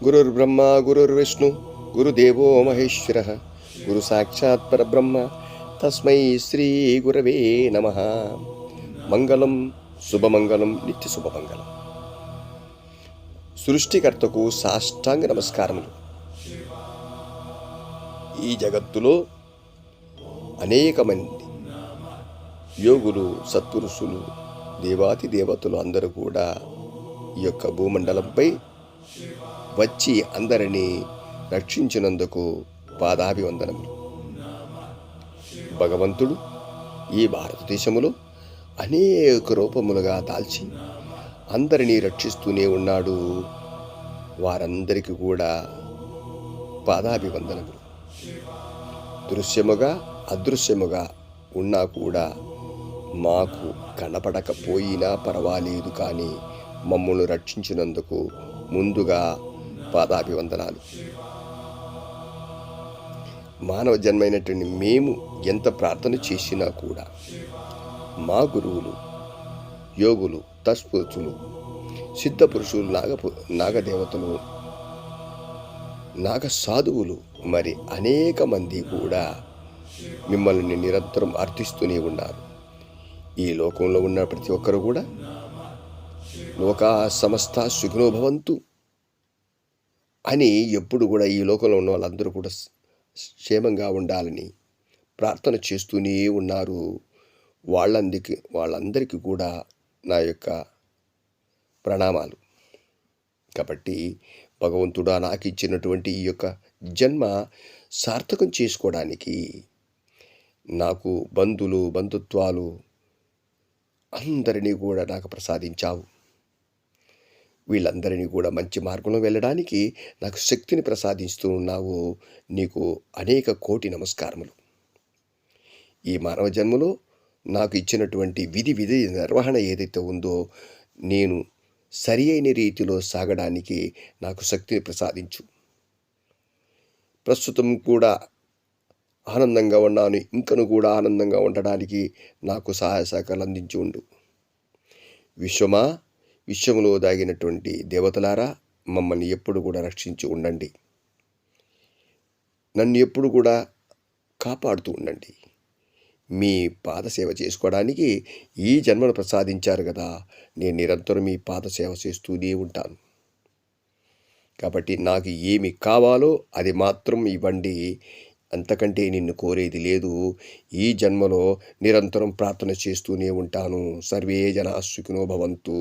గురుర్బ్రహ్మ గురుర్విష్ణు గురుదేవో మహేశ్వరः గురు సాక్షాత్ పరబ్రహ్మ తస్మై శ్రీ గురవే నమః. మంగళం శుభమంగళం నిత్య శుభమంగళం. సృష్టికర్తకు సాష్టాంగ నమస్కారములు. ఈ జగత్తులో అనేక మంది యోగులు, సత్పురుషులు, దేవాతి దేవతలు అందరూ కూడా ఈ యొక్క భూమండలంపై వచ్చి అందరినీ రక్షించినందుకు పాదాభివందనములు. భగవంతుడు ఈ భారతదేశములో అనేక రూపములుగా దాల్చి అందరినీ రక్షిస్తూనే ఉన్నాడు. వారందరికీ కూడా పాదాభివందనములు. దృశ్యముగా అదృశ్యముగా ఉన్నా కూడా మాకు కనపడకపోయినా పర్వాలేదు, కానీ మమ్మల్ని రక్షించినందుకు ముందుగా పాదాభివందనాలు. మానవ జన్మైనటువంటి మేము ఎంత ప్రార్థన చేసినా కూడా మా గురువులు, యోగులు, తత్పురుషులు, సిద్ధపురుషులు, నాగదేవతలు, నాగ సాధువులు, మరి అనేక మంది కూడా మిమ్మల్ని నిరంతరం అర్థిస్తూనే ఉన్నారు. ఈ లోకంలో ఉన్న ప్రతి ఒక్కరు కూడా లోకా సమస్త సుఖినో భవంతు అని ఎప్పుడు కూడా ఈ లోకంలో ఉన్న వాళ్ళందరూ కూడా క్షేమంగా ఉండాలని ప్రార్థన చేస్తూనే ఉన్నారు. వాళ్ళందరికీ కూడా నా యొక్క ప్రణామాలు. కాబట్టి భగవంతుడా నాకు ఇచ్చినటువంటి ఈ యొక్క జన్మ సార్థకం చేసుకోవడానికి నాకు బంధుత్వాలు అందరినీ కూడా నాకు ప్రసాదించావు. వీళ్ళందరినీ కూడా మంచి మార్గంలో వెళ్ళడానికి నాకు శక్తిని ప్రసాదిస్తూ ఉన్నావు. నీకు అనేక కోటి నమస్కారములు. ఈ మానవ జన్మలో నాకు ఇచ్చినటువంటి విధి నిర్వహణ ఏదైతే ఉందో నేను సరి అయిన రీతిలో సాగడానికి నాకు శక్తిని ప్రసాదించు. ప్రస్తుతం కూడా ఆనందంగా ఉన్నాను, ఇంకను కూడా ఆనందంగా ఉండడానికి నాకు సహాయ సహకారాలు అందించి ఉండు. విశ్వములో దాగినటువంటి దేవతలారా, మమ్మల్ని ఎప్పుడు కూడా రక్షించి ఉండండి. నన్ను ఎప్పుడు కూడా కాపాడుతూ ఉండండి. మీ పాదసేవ చేసుకోవడానికి ఈ జన్మను ప్రసాదించారు కదా, నేను నిరంతరం మీ పాదసేవ చేస్తూనే ఉంటాను. కాబట్టి నాకు ఏమి కావాలో అది మాత్రం ఇవ్వండి. అంతకంటే నిన్ను కోరేది లేదు. ఈ జన్మలో నిరంతరం ప్రార్థన చేస్తూనే ఉంటాను. సర్వే జనా సుఖినో భవంతు.